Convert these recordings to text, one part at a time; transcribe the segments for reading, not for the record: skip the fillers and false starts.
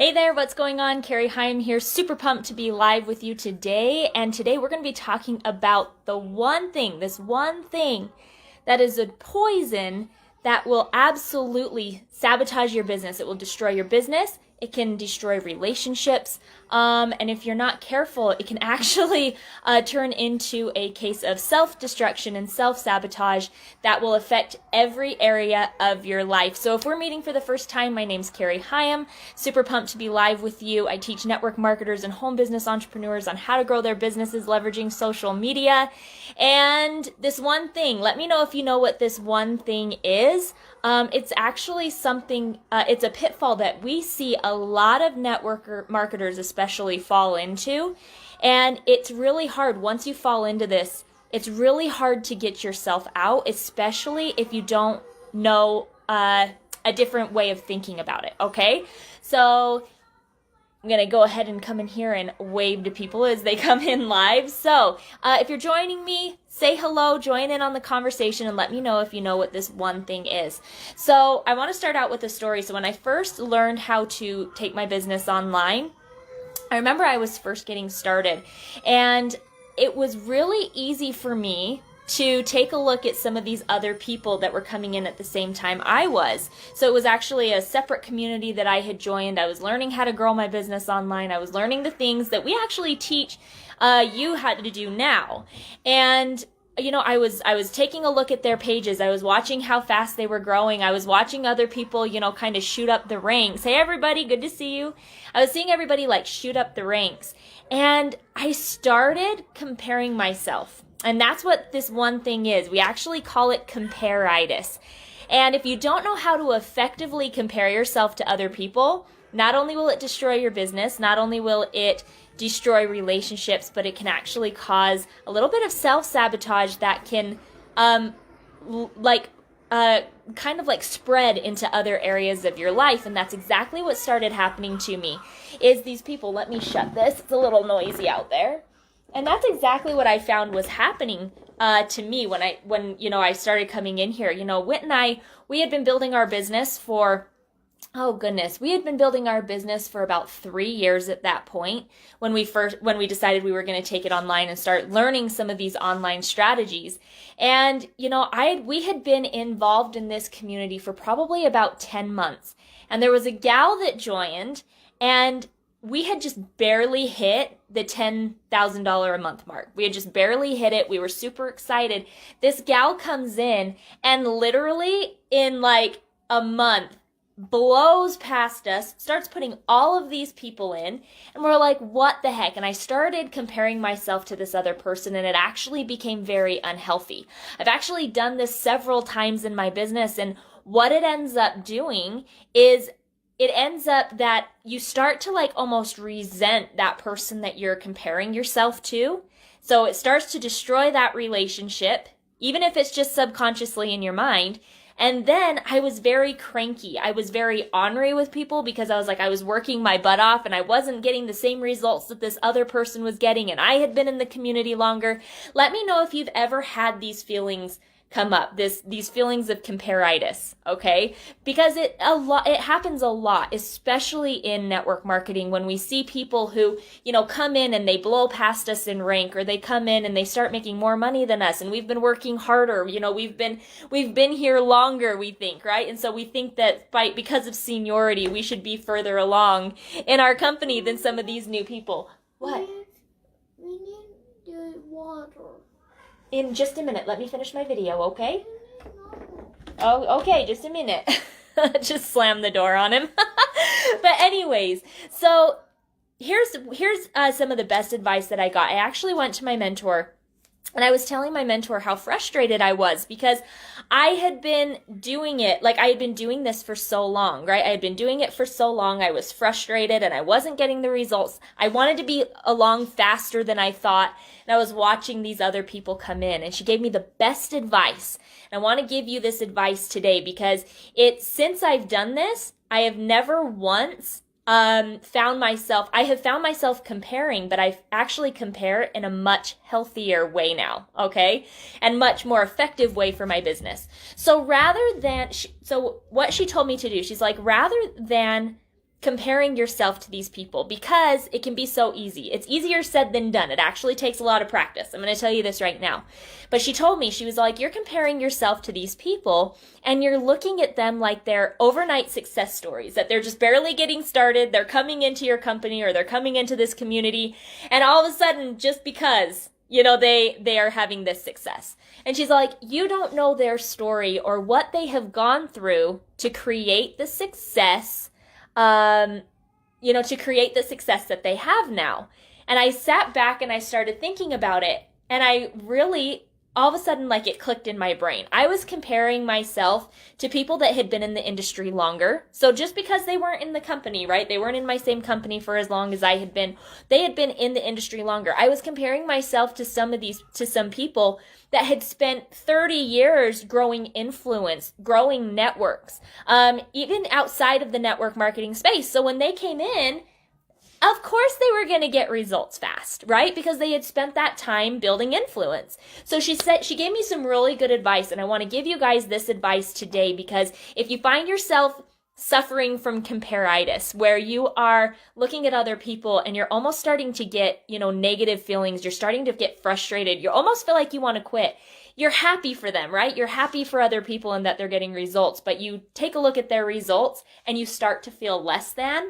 Hey there, what's going on? Carrie Hyam here, super pumped to be live with you today. And today we're going to be talking about this one thing that is a poison that will absolutely sabotage your business. It will destroy your business. It can destroy relationships. And if you're not careful, it can actually turn into a case of self-destruction and self-sabotage that will affect every area of your life. So if we're meeting for the first time, my name's Carrie Hyam. Super pumped to be live with you. I teach network marketers and home business entrepreneurs on how to grow their businesses leveraging social media. And this one thing, let me know if you know what this one thing is. It's actually something, it's a pitfall that we see a lot of network marketers especially fall into. And it's really hard once you fall into this. It's really hard to get yourself out, especially if you don't know a different way of thinking about it, okay? So I'm going to go ahead and come in here and wave to people as they come in live. So if you're joining me, say hello, join in on the conversation, and let me know if you know what this one thing is. So I want to start out with a story. So when I first learned how to take my business online, I remember I was first getting started, and it was really easy for me to take a look at some of these other people that were coming in at the same time I was. So it was actually a separate community that I had joined. I was learning how to grow my business online. I was learning the things that we actually teach you how to do now. And I was taking a look at their pages. I was watching how fast they were growing. I was watching other people, kind of shoot up the ranks. Hey everybody, good to see you. I was seeing everybody shoot up the ranks. And I started comparing myself. And that's what this one thing is. We actually call it compare-itis. And if you don't know how to effectively compare yourself to other people, not only will it destroy your business, not only will it destroy relationships, but it can actually cause a little bit of self-sabotage that can spread into other areas of your life. And that's exactly what started happening to me, is these people, let me shut this, it's a little noisy out there. And that's exactly what I found was happening to me when I started coming in here. Whit and I, we had been building our business for, we had been building our business for about 3 years at that point when we decided we were going to take it online and start learning some of these online strategies. And, we had been involved in this community for probably about 10 months. And there was a gal that joined, and we had just barely hit the $10,000 a month mark. We had just barely hit it. We were super excited. This gal comes in and literally in a month blows past us, starts putting all of these people in, and we're like, what the heck? And I started comparing myself to this other person, and it actually became very unhealthy. I've actually done this several times in my business, and what it ends up doing is it ends up that you start to almost resent that person that you're comparing yourself to. So it starts to destroy that relationship, even if it's just subconsciously in your mind. And then I was very cranky. I was very ornery with people because I was working my butt off and I wasn't getting the same results that this other person was getting, and I had been in the community longer. Let me know if you've ever had these feelings come up, these feelings of compare-itis, okay? Because it happens a lot, especially in network marketing, when we see people who, come in and they blow past us in rank, or they come in and they start making more money than us, and we've been working harder, we've been here longer, we think, right? And so we think that because of seniority, we should be further along in our company than some of these new people. What? We need the water. In just a minute. Let me finish my video, okay? Oh, okay, just a minute. Just slam the door on him. But anyways, so here's some of the best advice that I got. I actually went to my mentor, and I was telling my mentor how frustrated I was because I had been doing it, I had been doing this for so long, right? I had been doing it for so long. I was frustrated and I wasn't getting the results. I wanted to be along faster than I thought. And I was watching these other people come in, and she gave me the best advice. And I want to give you this advice today because since I've done this, I have never once found myself comparing, but I actually compare in a much healthier way now, okay? And much more effective way for my business. So what she told me to do, she's like, rather than comparing yourself to these people because it can be so easy. It's easier said than done. It actually takes a lot of practice. I'm going to tell you this right now. But she told me, she was like, you're comparing yourself to these people and you're looking at them like they're overnight success stories, that they're just barely getting started. They're coming into your company or they're coming into this community. And all of a sudden, just because, they are having this success. And she's like, you don't know their story or what they have gone through to create the success to create the success that they have now. And I sat back and I started thinking about it. And I really, all of a sudden, like it clicked in my brain. I was comparing myself to people that had been in the industry longer. So just because they weren't in the company, right? They weren't in my same company for as long as I had been. They had been in the industry longer. I was comparing myself to some people that had spent 30 years growing influence, growing networks, even outside of the network marketing space. So when they came in, of course they were going to get results fast, right? Because they had spent that time building influence. So she gave me some really good advice, and I want to give you guys this advice today, because if you find yourself suffering from comparitis, where you are looking at other people and you're almost starting to get, negative feelings, you're starting to get frustrated, you almost feel like you want to quit. You're happy for them, right? You're happy for other people and that they're getting results, but you take a look at their results and you start to feel less than.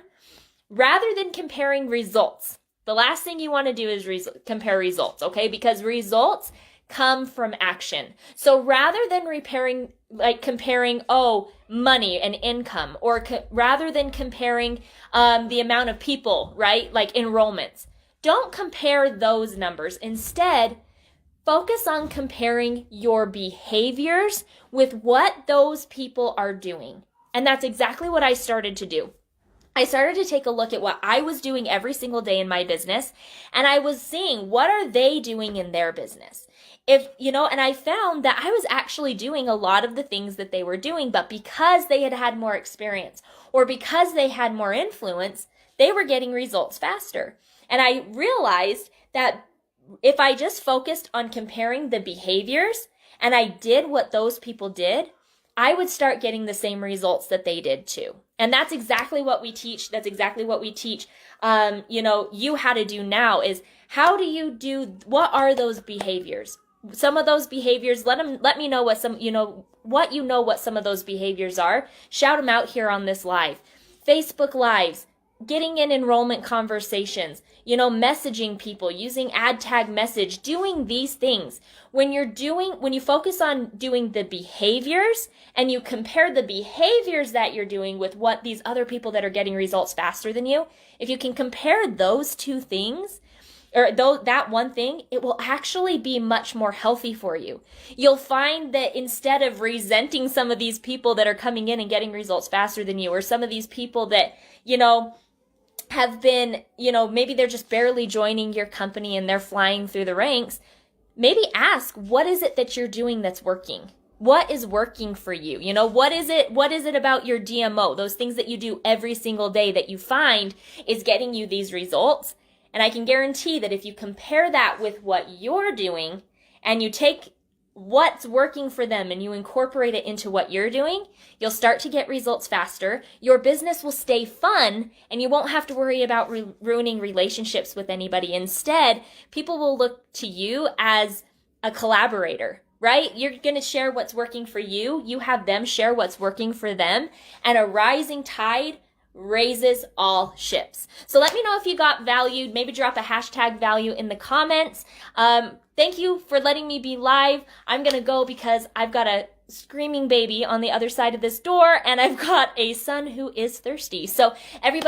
Rather than comparing results, the last thing you want to do is compare results, okay? Because results come from action. So rather than comparing, money and income, or rather than comparing the amount of people, right? Like enrollments, don't compare those numbers. Instead, focus on comparing your behaviors with what those people are doing. And that's exactly what I started to do. I started to take a look at what I was doing every single day in my business, and I was seeing, what are they doing in their business? And I found that I was actually doing a lot of the things that they were doing, but because they had had more experience or because they had more influence, they were getting results faster. And I realized that if I just focused on comparing the behaviors and I did what those people did, I would start getting the same results that they did too. And that's exactly what we teach. That's exactly what we teach, you how to do now is, how do you do, what are those behaviors? Some of those behaviors, let me know what what some of those behaviors are. Shout them out here on this live. Facebook Lives, getting in enrollment conversations, messaging people, using ad tag message, doing these things. When you focus on doing the behaviors and you compare the behaviors that you're doing with what these other people that are getting results faster than you, if you can compare those two things, or that one thing, it will actually be much more healthy for you. You'll find that instead of resenting some of these people that are coming in and getting results faster than you, or some of these people that, have been, maybe they're just barely joining your company and they're flying through the ranks, maybe ask, what is it that you're doing that's working? What is working for you? What is it about your DMO, those things that you do every single day that you find is getting you these results? And I can guarantee that if you compare that with what you're doing and you take what's working for them and you incorporate it into what you're doing, you'll start to get results faster. Your business will stay fun and you won't have to worry about ruining relationships with anybody. Instead, people will look to you as a collaborator, right? You're going to share what's working for you. You have them share what's working for them, and a rising tide raises all ships. So let me know if you got valued. Maybe drop a hashtag value in the comments. Thank you for letting me be live. I'm going to go because I've got a screaming baby on the other side of this door and I've got a son who is thirsty. So everybody